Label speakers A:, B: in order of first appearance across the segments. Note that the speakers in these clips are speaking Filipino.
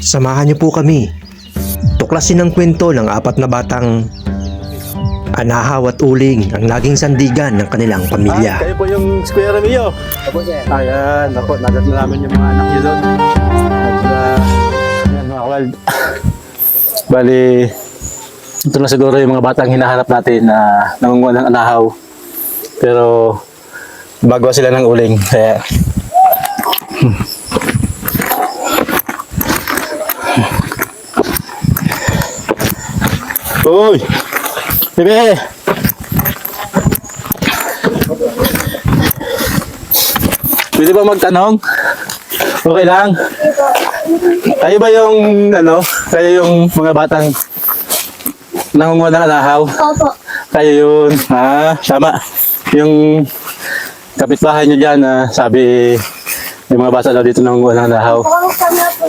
A: Samahan niyo po kami. Tuklasin ang kwento ng apat na batang anahaw at uling ang naging sandigan ng kanilang pamilya.
B: Kayo po yung Square Romeo.
C: Opo, sir.
B: Ayan, ako, nagat na namin yung mga anak niyo doon. At yan mga kawal. Bali, ito na siguro yung mga batang hinahanap natin na nangunguha ng anahaw. Pero, bago sila ng uling. Kaya, Uy! Bebe! Pwede ba magtanong? Okay lang? Kayo ba yung, kayo yung mga batang nangunguha ng anahaw?
D: Opo.
B: Kayo yun. Tama. Yung kapitbahay nyo dyan, sabi, yung mga bata daw dito nangunguha ng anahaw.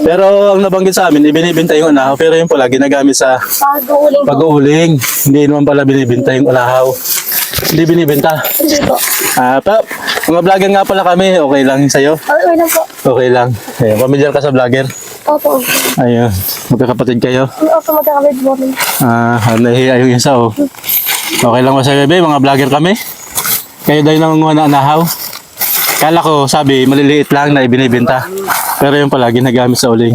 B: Pero ang nabanggit sa amin, ibinibenta yung anahaw, pero yung pala ginagamit sa
D: Pag-uuling po.
B: pag-uuling. Hindi naman pala binibenta yung anahaw. Hindi binibenta.
D: Hindi po.
B: Mga vlogger nga pala kami, okay lang sa'yo?
D: Okay lang po.
B: Okay lang. Ayun, familiar ka sa vlogger?
D: Opo.
B: Ayun, magkakapatid kayo?
D: Opo, magkakabit po rin.
B: Nahihiya yung isa, oh. Okay lang ba sa bebe? Mga vlogger kami? Kayo daw yung nangunguha ng anahaw? Kala ko, sabi, maliliit lang na ibinibenta. Pero yung pala, ginagamit sa uling.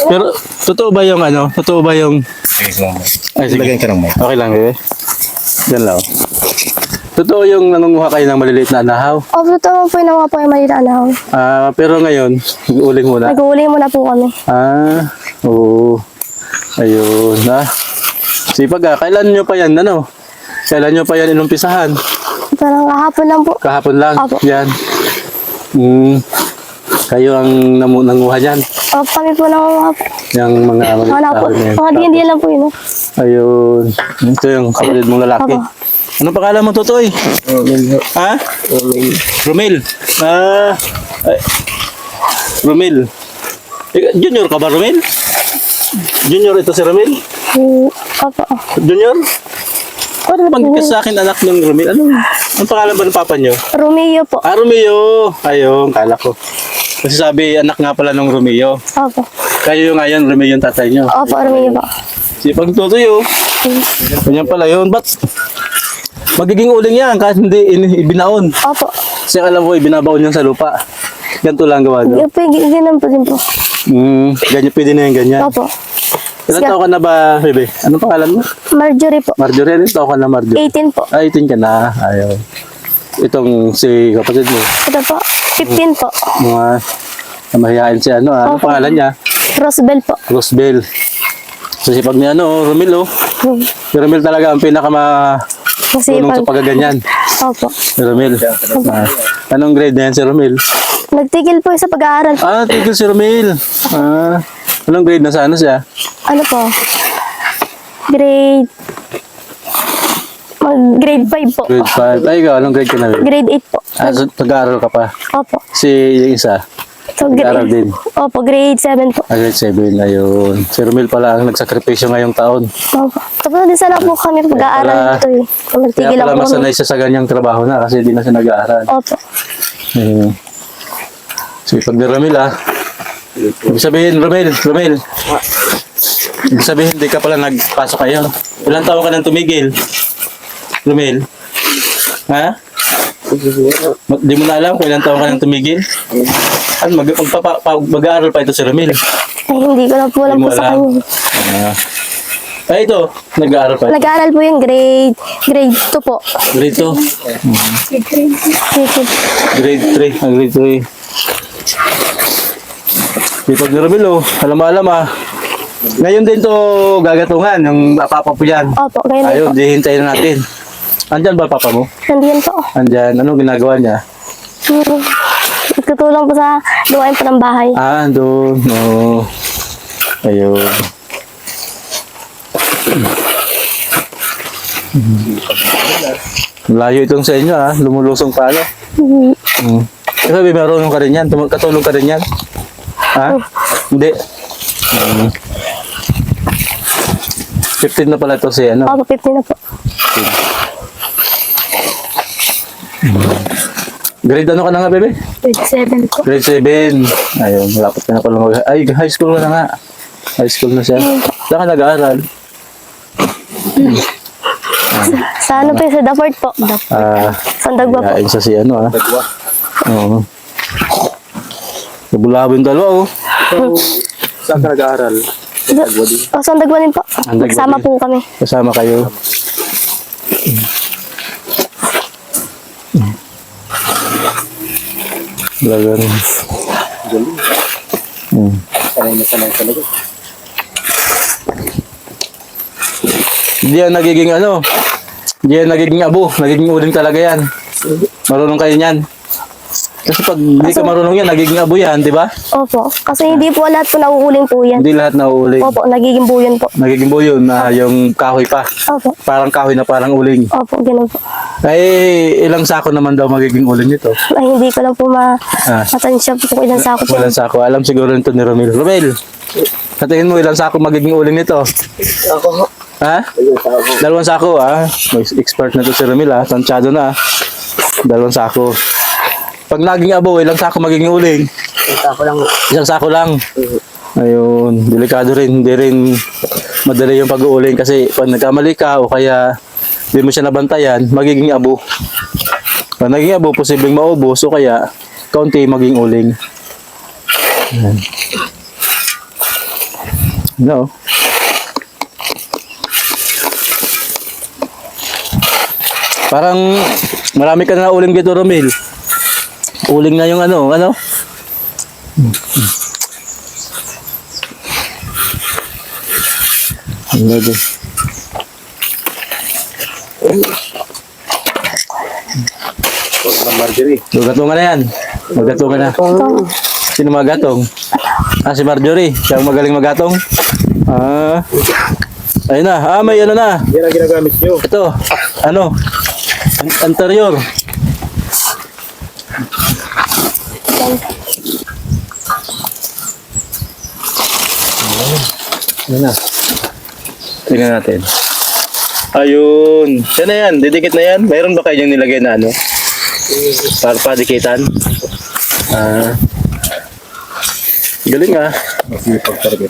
B: Pero, totoo ba yung Totoo ba yung... Ay, sige.
C: Lagyan ka ng mic.
B: Okay lang, bebe. Yan lang. Totoo yung nangunguha kayo ng maliliit na anahaw.
D: Opo, totoo po yung nakuha po yung maliit na anahaw.
B: Pero ngayon, uling muna.
D: Nag-uuling muna po kami.
B: Oo. Ayun, Sipag, kailan nyo pa yan, Kailan nyo pa yan inumpisahan?
D: Parang kahapon lang po.
B: Kahapon lang?
D: Opo.
B: Yan. Kayo ang nanguha dyan?
D: Opo, kami po nakuha po.
B: Yung mga
D: Wala po. Mga diyan lang po yun.
B: Ayun. Ito yung kapatid mong lalaki.
D: Opo.
B: Anong pangalan mo, Totoy? Ha? Romel. Romel. Junior ka ba, Romel? Junior ito si Romel?
D: Opo.
B: Junior? Paano nabanggit ka sa akin, anak ng Romel? Anong pangalan ba ng papa nyo?
D: Romeo po.
B: Romeo. Ayun, kala ko. Kasi sabi, anak nga pala ng Romeo.
D: Opo.
B: Kayo nga yan, Romeo yung tatay nyo.
D: Opo, Romeo po.
B: Sipag Totoy, Ganyan pala yun. Ba't magiging uling yan kahit hindi ibinaon?
D: Opo.
B: Kasi alam ko, ibinabaon yan sa lupa. Ganito lang gawa nyo.
D: Yung po, ganun po din po.
B: Ganyan, pwede na yan ganyan.
D: Opo.
B: Ilan taon ka na ba, bebe? Anong pangalan mo?
D: Marjorie po.
B: Marjorie, ilan taon ka na, Marjorie?
D: 18 po.
B: 18 ka na. Ayaw. Itong si kapatid mo.
D: Ito po. 15 po.
B: Mga mahihain si Anong
D: Opo.
B: pangalan niya?
D: Rosebell po.
B: Rosebell. So sipag ni Romel, Si Romel talaga ang tulong sa pagaganyan.
D: Opo.
B: Si Romel. Anong grade na yan si Romel?
D: Nagtigil po sa pag-aaral.
B: Tigil si Romel. Anong grade na sa siya?
D: Ano po? Grade 5 po.
B: Grade 5. Ay, ikaw, anong grade ka na?
D: Grade 8 po.
B: So, nag-aaral ka pa?
D: Opo.
B: Si yung isa?
D: So,
B: Nag-aaral din?
D: Opo, grade 7 po.
B: Grade 7, ayun. Si Romel pala ang nagsakripisyo ngayong taon.
D: Opo. Tapos din sana po kami pag-aaral dito eh. Kung
B: Kaya
D: nagtigil
B: pala
D: ako kami.
B: masanay siya sa ganyang trabaho na kasi di na siya nag-aaral.
D: Opo.
B: So, pag ni Romel ibig sabihin, Romel. Ibig sabihin, di ka pala nagpasok kayo. Ilang taon ka nang tumigil? Romel? Ha? Di mo na alam kung ilang taon ka nang tumigil? Mag-aaral pa ito si Romel.
D: Ay, hindi ko na po alam
B: Hindi mo
D: po sa
B: alam.
D: kanya.
B: Ito, nag-aaral pa ito.
D: Nag-aaral po yung grade 2 po.
B: Grade 2. Grade 3. Grade 3. Dito ni Romel, alam Ngayon din to gagatungan, yung papa po yan.
D: Opo, ganyan
B: Ayun,
D: po.
B: di hintayin na natin. Andyan ba papa mo?
D: Nandiyan po.
B: Andyan, anong ginagawa niya?
D: Nagtutulong po sa luwain po ng bahay.
B: Andun, Ayun. Layo itong sa inyo lumulusong pa Sabi, marunong ka rin yan, katulong ka rin yan. Hindi. 15 na pala ito si
D: Opo, 15 na po.
B: Grade ano ka na nga, bebe?
D: Grade 7 po.
B: Grade 7. Ayun, malapit ka na pala ay, high school ka na nga. High school na siya. Saan ka nag-aaral?
D: Sa ano po yung sa Daport po? Sandagwa po.
B: Kain sa si ano, Oo. Nabulabo yung dalawa, Saan ka nag-aaral?
D: Sandagwa din po.
B: Sandagwa
D: Magsama
B: din.
D: po kami.
B: Kasama kayo. Talaga rin.
C: Sanay na sanay talaga.
B: Hindi yan nagiging ano. Hindi yan nagiging abo. Nagiging uling talaga yan. Marunong kayo niyan. Kasi pag hindi ka marunong yan, nagiging abo yan, di ba?
D: Opo. Kasi hindi po lahat po nauuling po yan.
B: Hindi lahat nauuling.
D: Opo, nagiging buyan po.
B: Nagiging buo yun na yung kahoy pa.
D: Opo.
B: Parang kahoy na parang uling.
D: Opo, ganun po.
B: Ay, ilang sako naman daw magiging uling nito?
D: Ay, hindi ko lang po matansya po kung ilang sako po.
B: Walang sako. Alam siguro nito ni Romel. Romel, sa tingin mo ilang sako magiging uling nito?
C: Ako.
B: Ha? 2 sako, May expert na to si Romel, Tansyado na, 2 sako. Pag naging abo, ilang sako magiging uling?
C: Ako lang.
B: 1 sako lang. Ayun, delikado rin. Hindi rin madali yung pag-uuling kasi pag nagkamali ka o kaya hindi mo siya nabantayan, magiging abo. Pag naging abo, posibleng maubos o kaya kaunti maging uling. Ayan. No. Parang marami ka na uling dito, Romel. Uling na yung ano? Ano ba?
C: Marjorie.
B: Magatungan na yan. Magatungan na. Sino magatong? Si Marjorie. Siya ang magaling magatong? Ayun na. May ano na.
C: Yan ang ginagamit nyo.
B: Ito. Ano? Anterior. Ayun na. Tingnan natin. Ayun. Yan na yan. Didikit na yan. Mayroon ba kayong nilagay na ano? Para padikitan? Galing
C: Masipag talaga.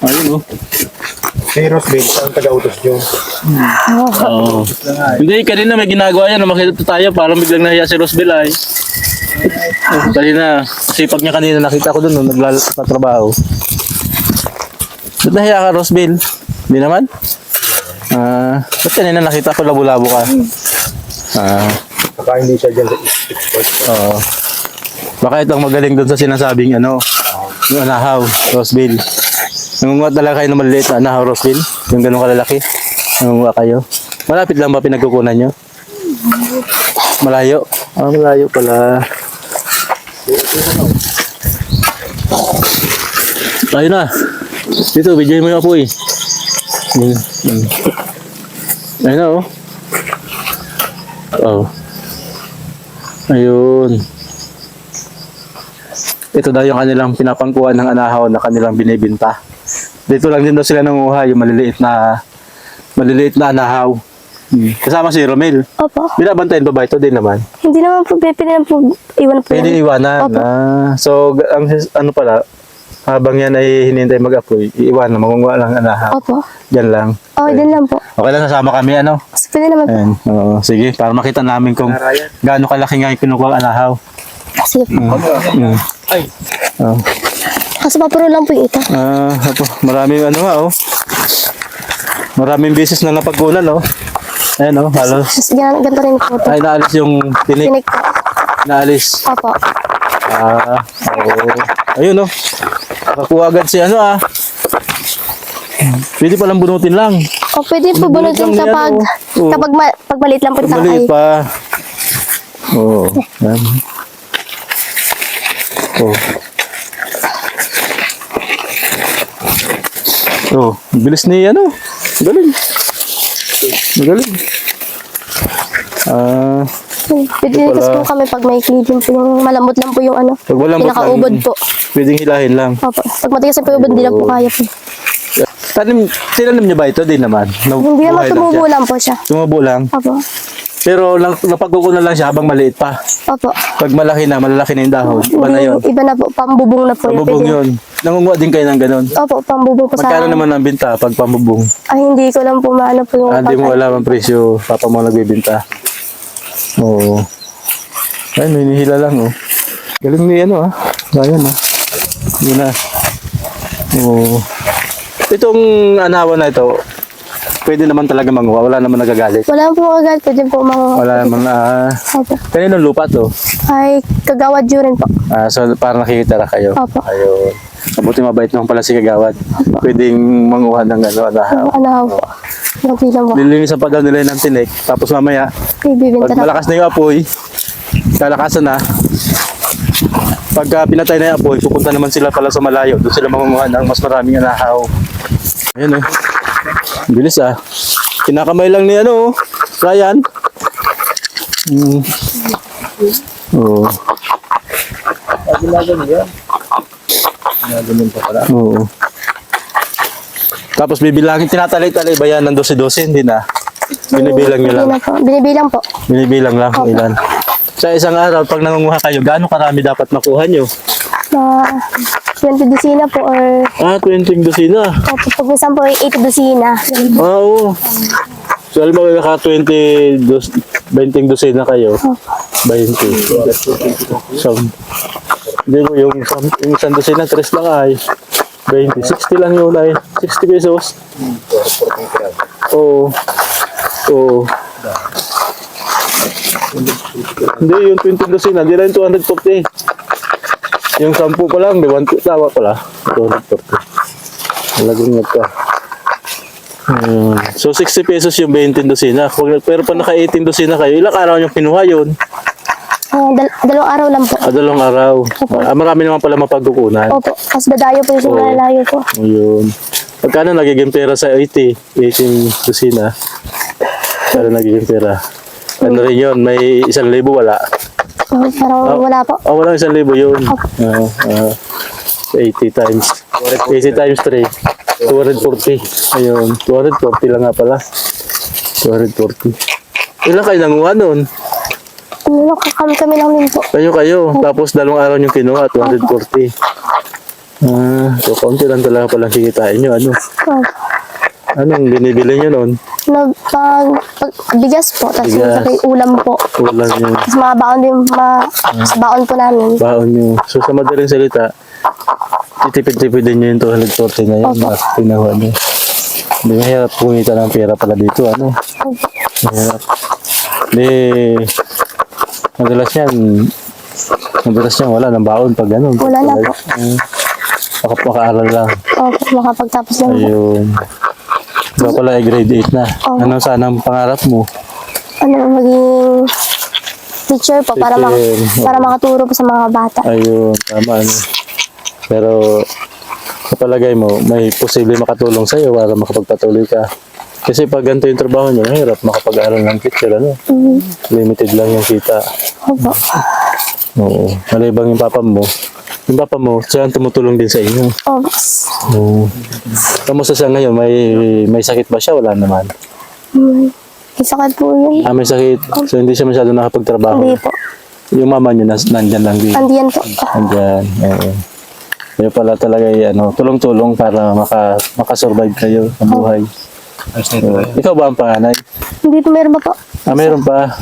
B: Ayun
C: Si Rosbel, ang taga-utos nyo.
B: Oo. Hindi, kanina may ginagawa yan. Makita tayo, parang biglang nahiya si Rosbel ay. Kanina, sipag niya kanina, nakita ko doon nung nagtatrabaho. Ba't nahiya ka, Rosbel? Hindi naman? Ba't kanina nakita ko labo-labo ka?
C: Baka hindi siya dyan sa expert.
B: Oo. Baka itong magaling doon sa sinasabing ano, yung anahaw, Rosbel. Nangunguha talaga kayo ng maliliit na anahaw, Rosbel? Yung ganun kalalaki? Nangunguha kayo? Malapit lang ba pinagkukunan nyo? Malayo? Malayo pala. Ayun na. Dito, videoin mo yung apoy. Ayun na, Ayun. Ito daw yung kanilang pinapangkuhan ng anahaw na kanilang binibinta. Dito lang din daw sila nanguha yung maliliit na anahaw. Kasama si Romel.
D: Opo.
B: Binabantayan pa ba ito din naman?
D: Hindi naman po, pwede naman po, iwan po
B: Pwede
D: yan.
B: iwanan.
D: Opo.
B: So, ano pala, habang yan ay hinintay mag-apoy, iiwanan, magunguha lang anahaw.
D: Opo.
B: Diyan lang.
D: Okay, din lang po.
B: Okay lang, sasama kami, ano?
D: Pwede naman po.
B: Ayan, oo. Sige, para makita namin kung gaano kalaki nga yung kinukuha ang anahaw.
D: Sige po.
C: Ay!
D: Kaso papuro lang po yung ito.
B: Maraming maraming beses na napagkunan, Ayan, halos.
D: Tapos ganito rin po ito.
B: Ay, naalis yung tinik.
D: Tinik po.
B: Naalis.
D: Opo.
B: Ayun, nakakuha agad si Pwede palang bunutin lang.
D: O pwede po bunutin
B: lang yan,
D: kapag,
B: oo.
D: pag maliit lang po yung tangkay.
B: Maliit pa. Oo. Yan. Bilis ni Galing. Magaling.
D: Pwede rin kasi po kami pag may cleaning po yung malambot lang po yung
B: Pag malambot lang,
D: pinakaubod po.
B: pwedeng hilahin lang.
D: Opo. Pag matigas na po yung ubod, hindi lang po kaya po.
B: Tinanim niyo ba ito? Di naman.
D: Hindi naman
B: Buhay lang siya.
D: tumubo lang po siya.
B: Tumubo lang.
D: Opo.
B: Pero napagkukunan lang siya habang maliit pa.
D: Opo.
B: Pag malaki na, malalaki na yung dahon. Iba na yun.
D: Iba na po. Pambubong na po.
B: Pambubong
D: Pwede-
B: yun. Nangunguha din kayo ng ganun.
D: Opo, pambubong po sa...
B: Magkano naman ang binta pag pambubong?
D: Ay, hindi ko lang po maano po yung...
B: Hindi mo alam ang presyo. Papa mo nagbibinta. Oo. Ay, may nihila lang, oh. Galing ni ano, ah. Ayan, ah. Yun na. Oo. Itong anawan na ito, pwede naman talaga manguha. Wala naman nagagalit.
D: Wala po agad. Pwede po mga...
B: Wala naman,
D: Opo.
B: kaninong lupa to?
D: Ay, kagawad yun rin po.
B: So, parang nakikitara kayo.
D: Opo.
B: Ayun. Mabuti mabait naman pala si Kagawad. Pwedeng manguha ng ano, anahaw.
D: Anahaw po. Nagbilang po.
B: Lilinisan pa daw nila ng tinik. Tapos mamaya,
D: Ibibinta
B: pag
D: na po.
B: malakas na yung apoy, kalakasan na. Pagka pinatay na yung apoy, pupunta naman sila pala sa malayo. Doon sila mangunguha ng mas maraming anahaw. Ayan, oh. Bilis, ah. Kinakamay lang ni ano, Ryan. Oo. Oo. Tapos bibilangin, tinatalay-talay ba yan ng 12-12? Hindi na. Binibilang nyo lang.
D: Hindi na po. Binibilang po.
B: Binibilang lang kung ilan. Sa isang araw, pag nangunguha kayo, gaano karami dapat makuha nyo?
D: Na 20 dosina po or...
B: 20 dosina.
D: Opo, pag minsan po ay 8 dosina.
B: Oo. So, alam mo, naka 20 dosina kayo. 20. So, hindi mo yung isang dosina, 3 lang ay 20. 60 lang yun ay 60 pesos. Oo. Oo. Hindi, yung 20 dosina, hindi lang 240. Yung 10 pa lang, di 1, tawa pala. 240. Malagungat ka. So, 60 pesos yung 20 dosina. Pero pa naka 18 dosina kayo, ilang araw yung kinuha yun?
D: Dalawang araw lang po.
B: 2 araw. Marami naman pala mapagkukunan.
D: Opo, mas dadayo po yung malalayo po.
B: Ayun. Pagkano nagiging pera sa 18 dosina? Para nagiging pera. Ano rin yun? May 1,000 wala.
D: Parang wala po.
B: Wala 1,000 yun. 80 times 3. 240. Ayun. 240 lang nga pala. 240. Ilan kayo nanguha nun?
D: Kami lang din po.
B: Kayo. Tapos 2 araw yung kinuha, 240. So kaunti lang talaga palang kikitain nyo. Ano? Anong binibili nyo nun?
D: Pag bigas po, tapos
B: Bigas.
D: yung ulam po.
B: Ulan nyo.
D: Tapos mga baon din, sa baon po namin.
B: Baon nyo. So sa madaling salita, titipid-tipid din nyo yung 240 na yun.
D: Opo.
B: Pinahuha nyo. Hindi mahirap kumita ng pera pala dito. Ano? Mahirap. Hindi. Madalas yan, wala ng baon pag gano'n.
D: Wala na po.
B: Makapag-aaral lang.
D: Opo, makapagtapos lang po.
B: Ayun. Ikaw pala ay grade 8 na.
D: Oo.
B: Ano sana ang pangarap mo?
D: Maging teacher po para,
B: Teacher.
D: para makaturo po sa mga bata.
B: Ayun, tama. Ano. Pero sa palagay mo, may posible makatulong sa'yo para makapagpatuloy ka. Kasi pag ganito yung trabaho niyo, mahirap makapag-aaral ng teacher. Ano? Limited lang yung kita.
D: Opo.
B: Oo. Malibang yung papa mo. Yung papa mo, siya ang tumutulong din sa inyo.
D: Opo.
B: Oo. Kamusta siya ngayon? May sakit ba siya? Wala naman.
D: May sakit po yun.
B: May sakit. So hindi siya masyado nakapagtrabaho.
D: Hindi po.
B: Yung mama niyo nandyan lang din.
D: Andiyan po.
B: Nandyan. Oo. Kaya pala talaga tulong-tulong para makasurvive kayo sa buhay. So, ikaw ba ang panganay?
D: Hindi po, meron pa po.
B: Mayroon pa.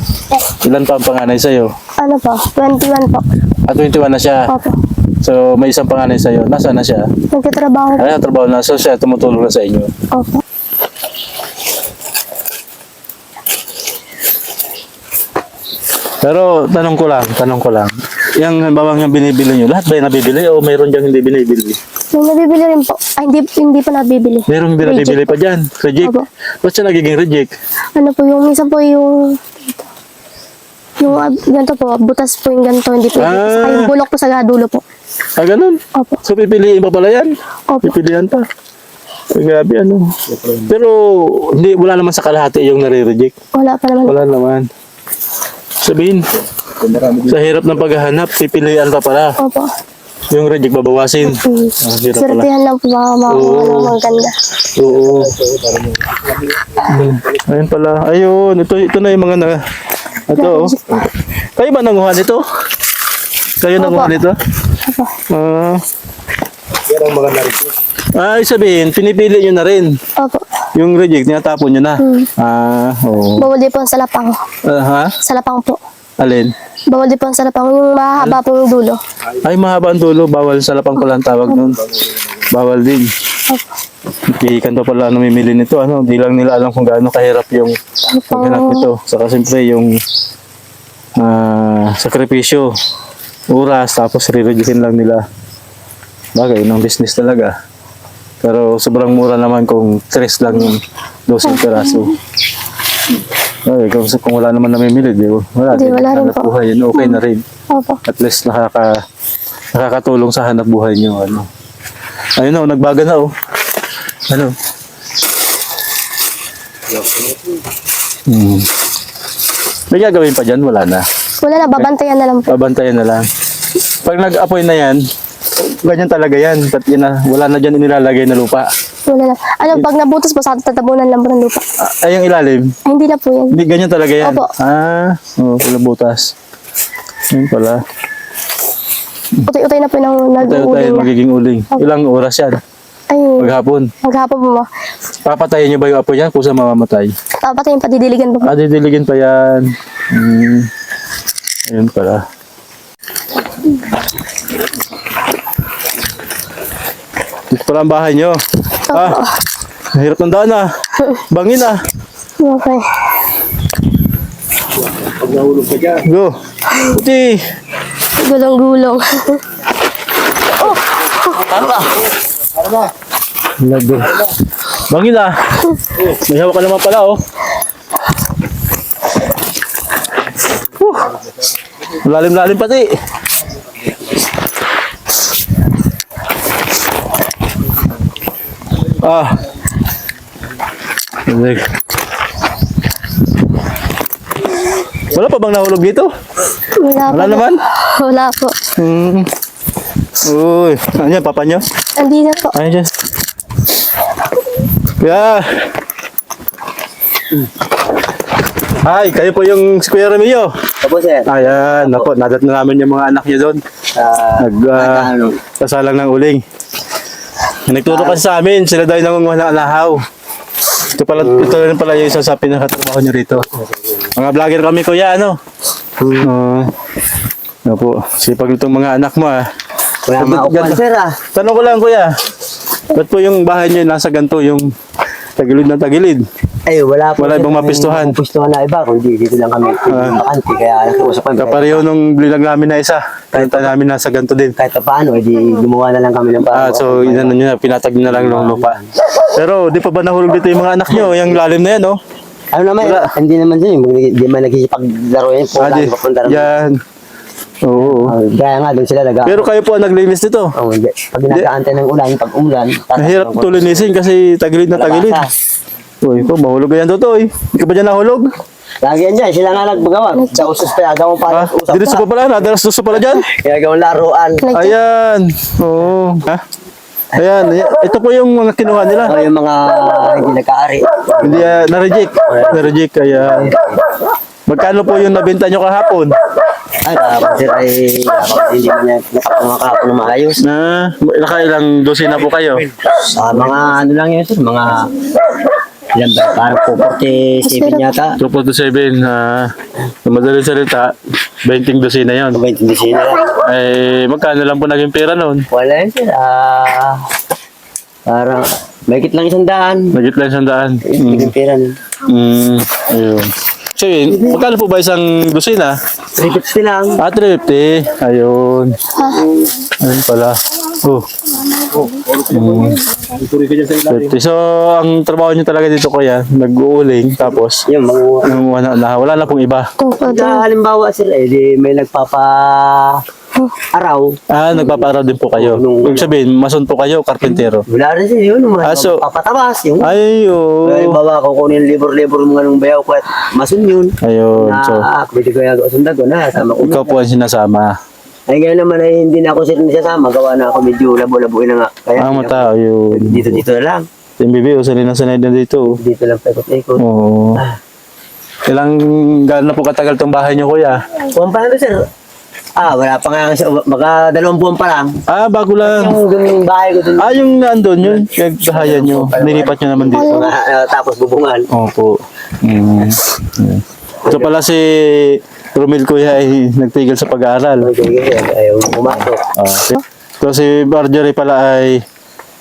B: Ilan pa ang panganay sa'yo?
D: Ano po? 21 po.
B: 21 na siya.
D: Opo.
B: So may isang panganay sa'yo. Nasaan na siya?
D: Nagtatrabaho po.
B: Ay, trabaho na. So siya tumutulong na sa inyo.
D: Opo.
B: Pero tanong ko lang. Yung bawang yung binibili nyo, lahat ba yung nabibili o mayroon dyan hindi binibili?
D: May nabibili rin po. Ay, hindi pa nabibili.
B: Mayroon hindi nabibili pa dyan. Reject.
D: Opo.
B: Ba't siya nagiging reject?
D: Ano po yung, minsan po yung ganito po, butas po yung ganito, hindi po. Saka yung bulok po sa dulo po.
B: Ganun?
D: Opo.
B: So pipiliin pa pala yan?
D: Opo.
B: Pipilian pa. Ay, grabe Pero wala naman sa kalahati yung nare-reject.
D: Wala pa naman.
B: Wala naman. Sabihin, sa hirap ng paghahanap, pipilian pa pala.
D: Opo.
B: Yung reject babawasin. Ah, hirap pala.
D: Swertihan lang po baka makakuha ng maganda.
B: Oo. Ayun pala. Ayun. Ito na yung mga na... Ito, oh. Kayo ba nanguha nito? Kayo nanguha nito? Ah.
C: Yan ang mga narito.
B: Sabihin, pinipili nyo na rin.
D: Opo.
B: Yung reject, tinatapon nyo na. Oo.
D: Bawal din po ang salapang.
B: Ha?
D: Salapang po.
B: Alin?
D: Bawal din po ang salapang. Yung mahaba po yung dulo.
B: Ay, mahaba ang dulo. Bawal sa lapang pala ang tawag nun. Bawal din. Hindi kanto pala namimili nito. Ano? Di lang nila alam kung gaano kahirap yung paghanap nito. Saka siyempre yung sakripisyo, oras, tapos re-rejectin lang nila. Bagay, ng business talaga. Pero sobrang mura naman kung 3 lang yung 12 peraso. Ay, kung wala naman namimili, di ba? Wala,
D: Di, wala rin
B: hanap
D: po.
B: buhay yun. Okay na rin.
D: Opo.
B: At least nakakatulong sa hanap buhay nyo. Ano. Ayun na, nagbaga na oh. Ano? May gagawin pa dyan? Wala na.
D: Wala na, babantayan na lang po.
B: Babantayan na lang. Pag nag-apoy na yan, ganyan talaga yan. Wala na dyan inilalagay na lupa.
D: Wala na. Ano, pag nabutos po, sa tatabunan lang po ng lupa.
B: Ay, yung ilalim.
D: Ay, hindi na po yan.
B: Hindi, ganyan talaga yan.
D: Opo.
B: Pala butas. Yun pala.
D: Utay-utay na po ng
B: Tayo
D: nag-uuling na.
B: magiging uling. Ilang oras yan?
D: Ay,
B: Maghapon.
D: maghapon po mo.
B: Papatayin nyo ba yung apoy yan? Kung saan mamamatay?
D: Patayin, padidiligan po.
B: Didiligin pa yan. Ayun pala. Dito pala ang bahay nyo. Hirap ng daan ah. Bangin ah.
D: Okay.
C: Pag nahulog ka dyan,
B: Go. Puti.
D: Gulong-gulong.
B: Lago. Bangin ah. May hawak ka naman pala oh. Lalim-lalim pati. Wala pa bang nahulog dito?
D: Wala
B: Wala
D: po.
B: naman?
D: Wala po.
B: Uy, ano yan, papa nyo?
D: Hindi na po.
B: Ano dyan? Yeah. Hi, kayo po yung si Kuya Remilio.
C: Opo, sir.
B: Ayan, ako, nadat na namin yung mga anak niya doon. Kasalang ng uling. Nagturo kasi sa amin, sila daw yung nangunguha ng anahaw. Ito rin pala yung isa sa pinakatrabaho niyo rito. Mga vlogger kami, kuya, ano? Ano po, sipag itong mga anak mo, ah.
C: Wala maupuan, sir, ah.
B: Tanong ko lang, kuya. Ba't po yung bahay niyo nasa ganito, yung tagilid na tagilid?
C: Ay, wala po.
B: Wala
C: sir.
B: ibang mapistuhan?
C: May mapistuhan na iba, kundi dito lang kami. Bakante, kaya nakiusap kami.
B: Kapareho nung bilang namin na isa. Kanta namin nasa ganito din.
C: Kahit pa paano, edi gumawa na lang kami ng
B: So inano nyo na, pinatag nyo na lang ng lupa. Pero di pa ba nahulog dito yung mga anak nyo? Yung lalim na yan, oh.
C: Ano naman,
B: Wala.
C: hindi naman dyan. Hindi man nagsisipaglaro yan.
B: Di,
C: Papunta naman.
B: yan. Oo.
C: Kaya nga, doon sila
B: Pero kayo po ang naglinis nito.
C: hindi. Pag nag-aantay ng ulan, pag umulan,
B: Mahirap ito linisin kasi tagilid na tagilid. Uy, ko, mahulog ka yan to, eh. Hindi ka ba dyan nahulog?
C: Lagi yan dyan, sila nga nagbagawa. Sa usos pa, gawang pa. Usap
B: Diretso pa pala, nadalas doon pala dyan.
C: Kaya gawang laruan.
B: Ayan. Oo. Ha? Ayan, ito po yung mga kinuha nila.
C: Yung mga hindi nagkaari.
B: Hindi, na-reject. Na-reject, kaya... Magkano po yung nabenta nyo kahapon?
C: Ay, kahapon sir ay hindi man niya nakapunga kahapon na maayos.
B: Nakailang dosina po kayo?
C: Mga ano lang yun sir, mga ilan ba? Parang po 47 yata.
B: 2.7, sa madaling salita, 20 dosina yun.
C: 20 na lang.
B: Eh, magkano lang po naging pera noon?
C: Wala yun sir. Parang mahigit lang 100.
B: Nagit lang 100.
C: Naging pera nun.
B: Ayun. So, magkano po ba isang dosina?
C: 350 lang.
B: 350. Ayun. Ayun pala. Oh. 50. So, ang trabaho nyo talaga dito, kuya, nag-uuling, tapos,
C: Yung mga
B: wala na pong iba.
C: halimbawa sir di may araw.
B: Nagpaparaw din po kayo. Ibig sabihin, mason po kayo, karpentero.
C: Wala rin sir yun. Mga
B: So,
C: papatabas. Yung
B: ay, oh.
C: halimbawa kukunin libur-libur mga nung bayaw ko at masun yun.
B: Ayun. So,
C: Pwede ko yung sundag ko na. Sama ko.
B: ikaw po ang sinasama.
C: Ay ngayon naman ay hindi na ako sasama. Gawa na ako medyo labo-labuin na nga. Kaya
B: Matao yun.
C: dito na lang.
B: Yung bibi, sanay na sanay na dito.
C: Dito lang paikot-ikot.
B: Oo. Ilang, gaano na po katagal tong bahay niyo, kuya?
C: Buwan pa lang to, sir. Wala pa nga. Baka 2 buwan pa lang.
B: Bago lang.
C: Yung bahay ko dun.
B: Yung nandun yun, yung bahayan nyo. Nilipat nyo naman dito.
C: Tapos bubungan.
B: Opo. Ito pala si Romel, kuya, ay nagtigil sa pag-aaral.
C: Ayaw pumasok.
B: Ito si Marjorie pala ay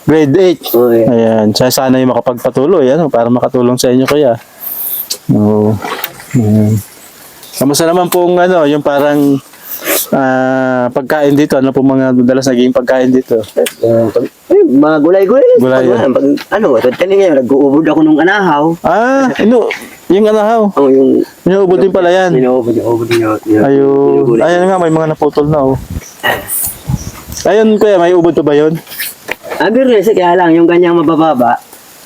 B: grade 8.
C: Oo, eh.
B: Ayan, sana yung makapagpatuloy, para makatulong sa inyo, kuya. Oo. Kamusta naman pong yung parang pagkain dito? Ano pong mga dalas naging pagkain dito?
C: Mga gulay-gulay.
B: Gulay.
C: Pag kanina, nag-uubod ako nung anahaw.
B: Yung anahaw.
C: Yung
B: Inuubod din pala yan.
C: inuubod yun.
B: Ayun nga, may mga naputol na, oh. Ayun, kuya, may ubod pa ba yun?
C: Birnes, kaya lang, yung ganyang mabababa,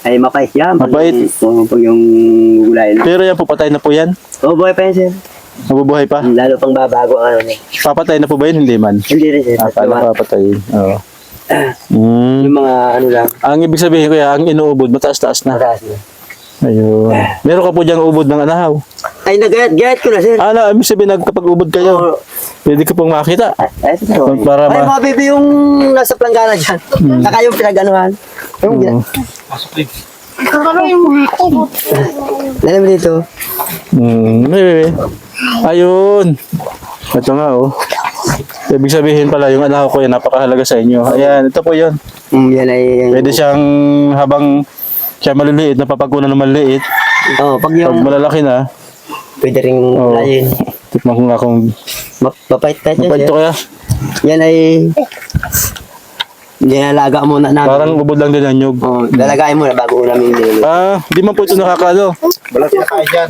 C: ay mapait yan.
B: Mapait?
C: Pag yung gulay.
B: Pero yan po, patay na po yan?
C: Buhay pa yan, sir.
B: Mabubuhay pa?
C: Lalo pang babago ang niya.
B: Papatay na po ba yun? Hindi man.
C: Hindi rin, sir.
B: Akala papatay. Oo.
C: Yung mga lang,
B: Ang ibig sabihin, kuya, ang inuubod, mataas-taas na.
C: mataas na.
B: Ayun. Meron ka po diyang ubod ng anahaw.
C: Ay, nagayat-gayat ko na, sir.
B: Ibig sabihin, nagkapag-ubod kayo. Pwede ka pong makita.
C: Ay, sir.
B: Para
C: Ay,
B: ma-
C: mga baby yung nasa planggana dyan. Saka yung pinag-anuhan. Yung Lalim dito.
B: Ayun. Ito nga, oh. Ibig sabihin pala, yung anahaw ko yan, napakahalaga sa inyo. Ayan, ito po yun.
C: Yan ay...
B: Pwede siyang habang siya maliliit, napapagunan na maliliit.
C: Pag
B: Pag
C: yung...
B: malalaki na,
C: Pwede rin layin.
B: tikman ko nga kung
C: Mapait-pait yan,
B: mapait
C: sir.
B: to kaya.
C: Yan ay... Dinalaga muna namin.
B: Parang ubod lang din ang nyug.
C: Lalagayin muna bago namin niluluto.
B: Di man po ito nakakano.
C: Walang kinakain dyan.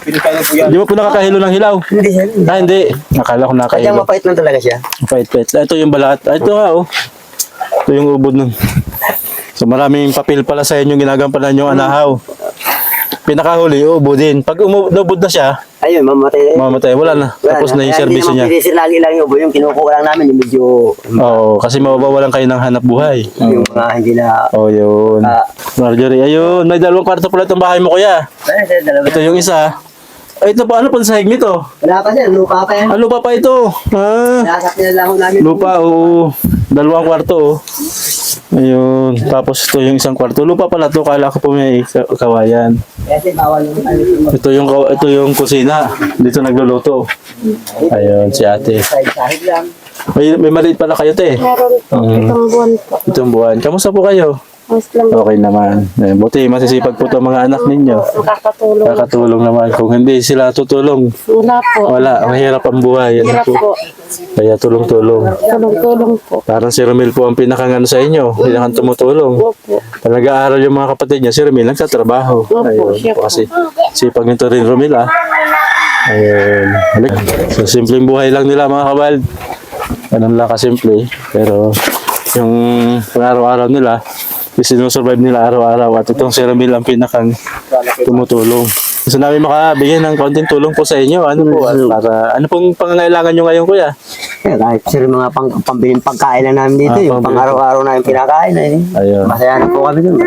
C: Pinikain po yan.
B: Di mo po nakakahilo ng hilaw.
C: Hindi, sir.
B: Hindi. Nakala ko
C: Kaya
B: nakakahilo.
C: mapait lang talaga siya.
B: Mapait-pait. Ito yung balat. Ito nga, oh. Ito yung ubod nun. So maraming papel pala sa inyo ginagampanan yung anahaw. Pinakahuli, ubodin. Pag umubod na siya,
C: Ayun, mamatay.
B: mamatay. Wala na. Tapos na yung servisyo niya.
C: Hindi naman lagi lang yung ubo. Yung kinukuha lang namin, yung medyo...
B: Oo, kasi mababawalan kayo ng hanap buhay.
C: Yung mga hindi na...
B: Oh, yun. Marjorie, ayun. May 2 kwarto pala itong bahay mo, kuya.
C: Ay, sir, dalawa.
B: Ito yung isa. Ay, ito pa. Ano pa sa sahig nito?
C: Wala pa, sir. Lupa pa yan.
B: Ano pa pa ito?
C: Nasap na lang namin.
B: Lupa, oo. 2 kwarto, oh. Ayun. Tapos ito yung 1 kwarto. Lupa pala to. Kala ko po may kawayan.
C: Kasi bawal yung
B: Ito yung kusina. Dito nagluluto. Ayun, si ate.
C: sahig lang.
B: May maliit pala kayo, te.
D: Meron po. Itong buwan po.
B: Itong buwan. Kamusta po kayo?
D: Mas lang
B: Okay naman. Buti, masisipag po itong mga anak ninyo.
D: nakakatulong.
B: Kakatulong naman. Kung hindi sila tutulong,
D: Wala po.
B: wala. Mahirap ang buhay. Ano
D: Hirap
B: po?
D: po.
B: Kaya tulong-tulong.
D: Tulong-tulong po.
B: Parang si Romel po ang pinakangano sa inyo. Pinakang tumutulong.
D: Opo.
B: Pag nag-aaral yung mga kapatid niya, si Romel nagtatrabaho. Ayun.
D: siya po.
B: Kasi sipag nito rin Romel, Ayun. Halik. So, simpleng buhay lang nila mga kabal. Ganun lang kasimple. Pero yung pang-araw-araw nila, sinusurvive nila araw-araw. At itong si Romel ang pinakang tumutulong. Gusto namin makabigyan ng konting tulong po sa inyo. Ano po? Para, ano pong pangangailangan nyo ngayon, kuya?
C: Kahit sir, mga pambiling pagkain lang namin dito. Yung
B: pambili.
C: pang-araw-araw namin pinakain.
B: Ayun.
C: Masaya na po kami dun.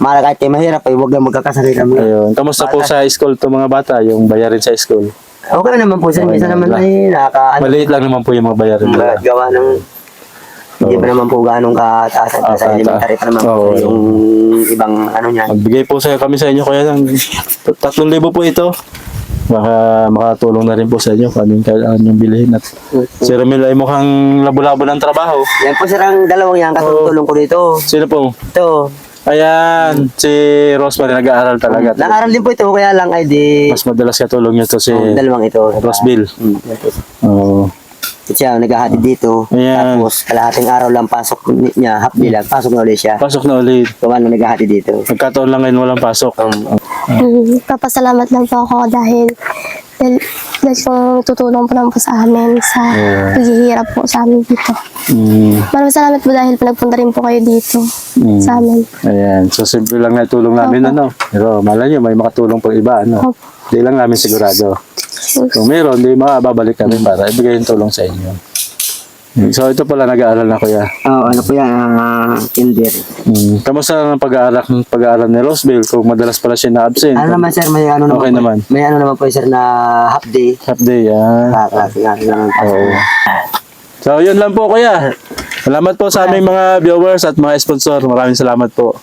C: Mahal kahit kayo mahirap, huwag lang magkakasakit namin.
B: Ayun. Kamusta po sa school itong mga bata? Yung bayarin sa school?
C: Okay naman po sir. Minsan naman ay
B: Maliit lang naman po yung mga bayarin nila.
C: gawa ng hindi pa naman po ganong kataas at sa elementary pa naman po yung ibang ano niya.
B: Magbigay po kami sa inyo kaya ng 3,000 po ito. Baka makatulong na rin po sa inyo kung anong kailangan yung bilhin. At si Romel ay mukhang labo-labo ng trabaho.
C: Yan po sir ang dalawang yan katulong ko dito.
B: Sino po?
C: Ito.
B: Ayan, si Rosemary nag-aaral talaga.
C: Nag-aaral din po ito kaya lang ay di
B: Mas madalas katulong niyo to si
C: dalawang ito.
B: Roseville. Oo.
C: Siya naghahatid dito.
B: Ayan.
C: Tapos kalahating araw lang pasok niya, half day lang. Pasok na ulit siya.
B: Pasok na ulit.
C: Gawa na naghahatid dito.
B: Nagkataon lang ngayon walang pasok.
D: Papasalamat lang po ako dahil kung tutulong po lang po sa amin sa paghihirap po sa amin dito. Maraming salamat po dahil pinagpunta rin po kayo dito sa amin.
B: Ayan. So, simple lang na tulong namin, ano. Pero, malay nyo, may makatulong pang iba, ano.
D: Opo.
B: Hindi lang namin sigurado. Kung meron, di makababalik kami para ibigay yung tulong sa inyo. So, ito pala nag-aaral na kuya.
C: Oo, ano po yan, kinder.
B: Kamusta ang pag-aaral ni Roseville kung madalas pala siya na-absent?
C: Ano naman sir, may ano naman
B: Okay
C: po,
B: naman.
C: may ano naman po sir na half day.
B: Half day,
C: Klase nga naman po.
B: Oo. So, yun lang po kuya. Salamat po sa aming mga viewers at mga sponsor. Maraming salamat po.